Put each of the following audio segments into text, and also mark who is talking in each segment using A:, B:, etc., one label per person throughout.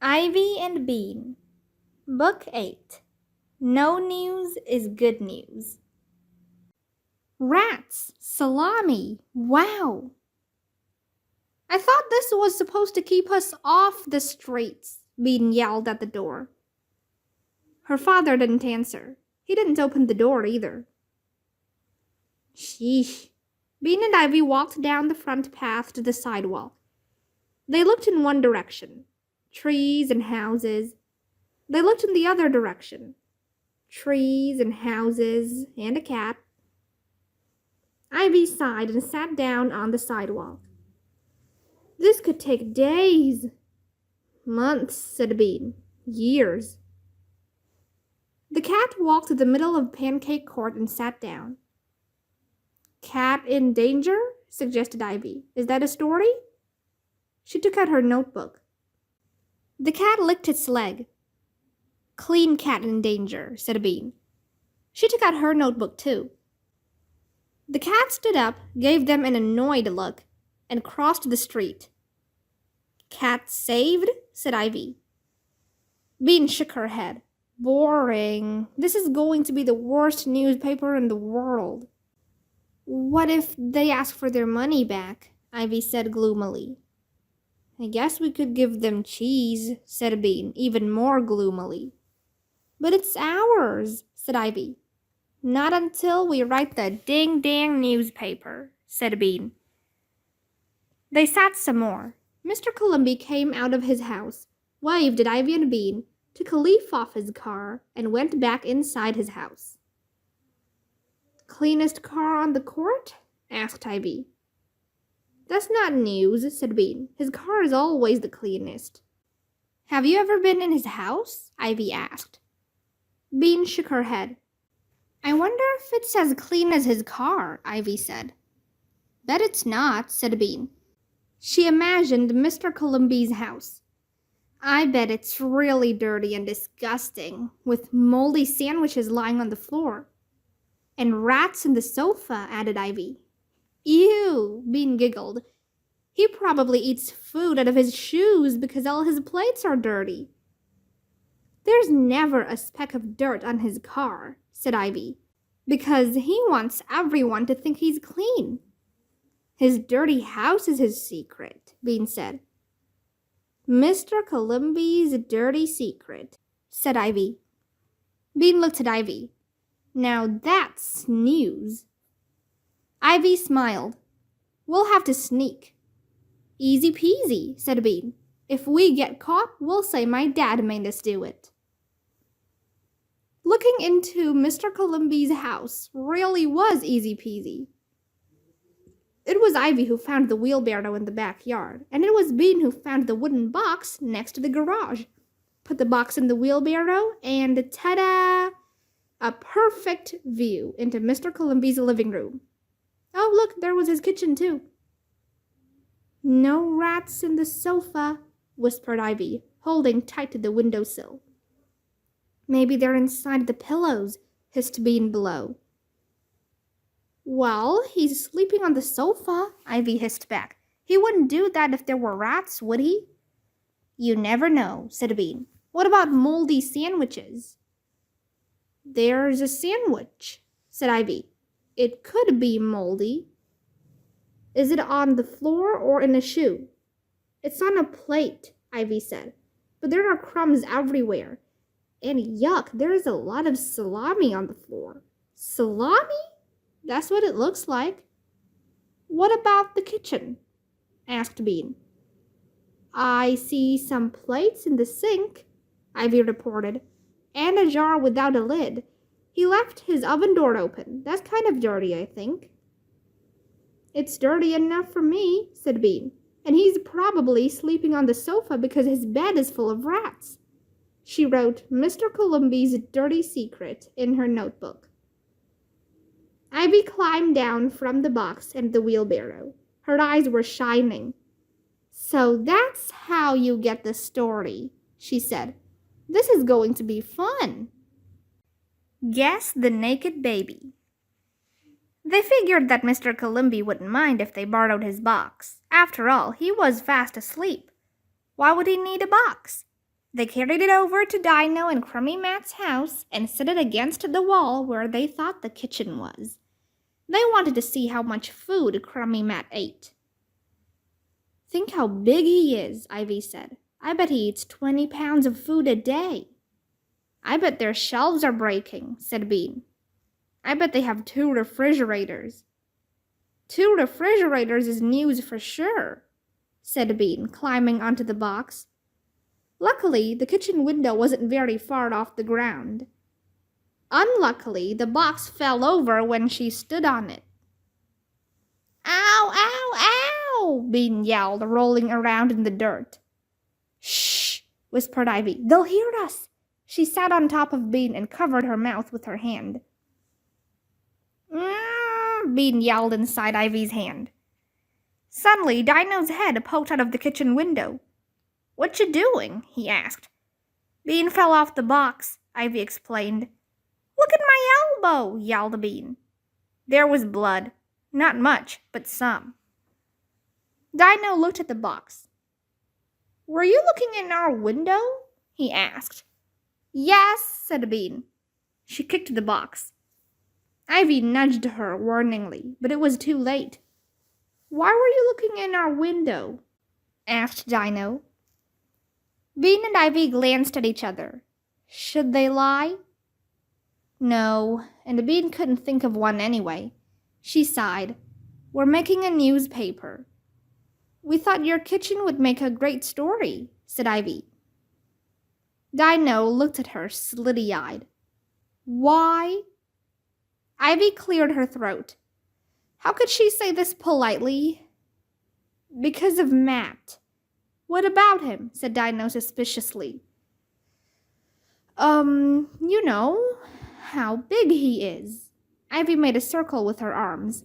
A: Ivy and Bean, Book 8. No news is good news. Rats, salami, wow! I thought this was supposed to keep us off the streets, Bean yelled at the door. Her father didn't answer. He didn't open the door either. Sheesh. Bean and Ivy walked down the front path to the sidewalk. They looked in one direction. Trees and houses. They looked in the other direction. Trees and houses and a cat. Ivy sighed and sat down on the sidewalk. This could take days. Months, said Bean. Years. The cat walked to the middle of Pancake Court and sat down. Cat in danger? Suggested Ivy. Is that a story? She took out her notebook. The cat licked its leg. Clean cat in danger, said Bean. She took out her notebook too. The cat stood up, gave them an annoyed look, and crossed the street. Cat saved? Said Ivy. Bean shook her head. Boring. This is going to be the worst newspaper in the world. What if they ask for their money back? Ivy said gloomily. I guess we could give them cheese, said Bean, even more gloomily. But it's ours, said Ivy. Not until we write the ding-dang newspaper, said Bean. They sat some more. Mr. Columby came out of his house, waved at Ivy and Bean, took a leaf off his car, and went back inside his house. Cleanest car on the court? Asked Ivy. That's not news, said Bean. His car is always the cleanest. Have you ever been in his house? Ivy asked. Bean shook her head. I wonder if it's as clean as his car, Ivy said. Bet it's not, said Bean. She imagined Mr. Columby's house. I bet it's really dirty and disgusting, with moldy sandwiches lying on the floor. And rats in the sofa, added Ivy. Ew, Bean giggled. He probably eats food out of his shoes because all his plates are dirty. There's never a speck of dirt on his car, said Ivy, because he wants everyone to think he's clean. His dirty house is his secret, Bean said. Mr. Columby's dirty secret, said Ivy. Bean looked at Ivy. Now that's news. Ivy smiled. We'll have to sneak. Easy peasy, said Bean. If we get caught, we'll say my dad made us do it. Looking into Mr. Columby's house really was easy peasy. It was Ivy who found the wheelbarrow in the backyard, and it was Bean who found the wooden box next to the garage. Put the box in the wheelbarrow, and ta-da! A perfect view into Mr. Columby's living room. Oh, look, there was his kitchen, too. No rats in the sofa, whispered Ivy, holding tight to the windowsill. Maybe they're inside the pillows, hissed Bean below. Well, he's sleeping on the sofa, Ivy hissed back. He wouldn't do that if there were rats, would he? You never know, said Bean. What about moldy sandwiches? There's a sandwich, said Ivy. It could be moldy. Is it on the floor or in a shoe? It's on a plate, Ivy said. But there are crumbs everywhere. And yuck, there's a lot of salami on the floor. Salami? That's what it looks like. What about the kitchen? Asked Bean. I see some plates in the sink, Ivy reported, and a jar without a lid. He left his oven door open. That's kind of dirty, I think. It's dirty enough for me, said Bean, and he's probably sleeping on the sofa because his bed is full of rats. She wrote Mr. Columby's dirty secret in her notebook. Ivy climbed down from the box and the wheelbarrow. Her eyes were shining. So that's how you get the story, she said. This is going to be fun. Guess the naked baby. They figured that Mr. Columby wouldn't mind if they borrowed his box. After all, he was fast asleep. Why would he need a box? They carried it over to Dino and Crummy Matt's house and set it against the wall where they thought the kitchen was. They wanted to see how much food Crummy Matt ate. Think how big he is, Ivy said. I bet he eats 20 pounds of food a day. I bet their shelves are breaking, said Bean. I bet they have 2 refrigerators. 2 refrigerators is news for sure, said Bean, climbing onto the box. Luckily, the kitchen window wasn't very far off the ground. Unluckily, the box fell over when she stood on it. Ow, ow, ow, Bean yelled, rolling around in the dirt. Shh, whispered Ivy. They'll hear us. She sat on top of Bean and covered her mouth with her hand. Bean yelled inside Ivy's hand. Suddenly, Dino's head poked out of the kitchen window. What you doing? He asked. Bean fell off the box, Ivy explained. Look at my elbow, yelled Bean. There was blood. Not much, but some. Dino looked at the box. Were you looking in our window? He asked. Yes, said Bean. She kicked the box. Ivy nudged her warningly, but it was too late. Why were you looking in our window? Asked Dino. Bean and Ivy glanced at each other. Should they lie? No, and Bean couldn't think of one anyway. She sighed. We're making a newspaper. We thought your kitchen would make a great story, said Ivy. Dino looked at her slitty-eyed. Why? Ivy cleared her throat. How could she say this politely? Because of Matt. What about him? Said Dino suspiciously. You know, how big he is. Ivy made a circle with her arms.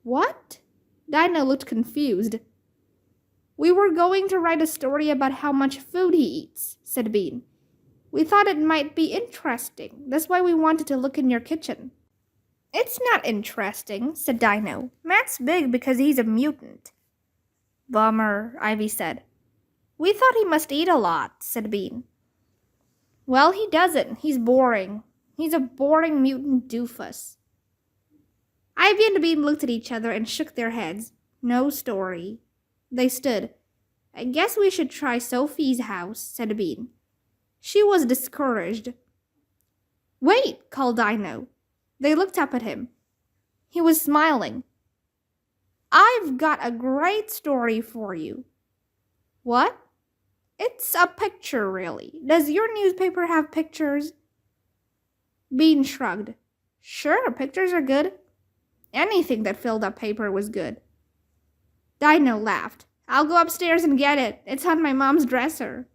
A: What? Dino looked confused. We were going to write a story about how much food he eats, said Bean. We thought it might be interesting. That's why we wanted to look in your kitchen. It's not interesting, said Dino. Matt's big because he's a mutant. Bummer, Ivy said. We thought he must eat a lot, said Bean. Well, he doesn't. He's boring. He's a boring mutant doofus. Ivy and Bean looked at each other and shook their heads. No story. They stood. I guess we should try Sophie's house, said Bean. She was discouraged. Wait, called Dino. They looked up at him. He was smiling. I've got a great story for you. What? It's a picture, really. Does your newspaper have pictures? Bean shrugged. Sure, pictures are good. Anything that filled up paper was good. Dino laughed. I'll go upstairs and get it. It's on my mom's dresser.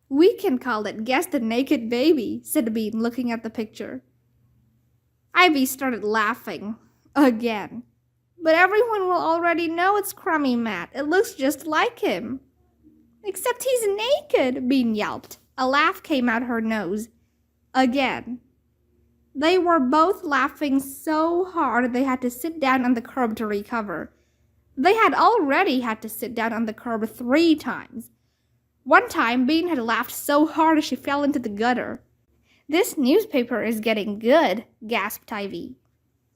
A: We can call it Guess the Naked Baby, said Bean, looking at the picture. Ivy started laughing. Again. But everyone will already know it's Crummy Matt. It looks just like him. Except he's naked, Bean yelped. A laugh came out her nose. Again. They were both laughing so hard they had to sit down on the curb to recover. They had already had to sit down on the curb 3 times. One time, Bean had laughed so hard she fell into the gutter. This newspaper is getting good, gasped Ivy.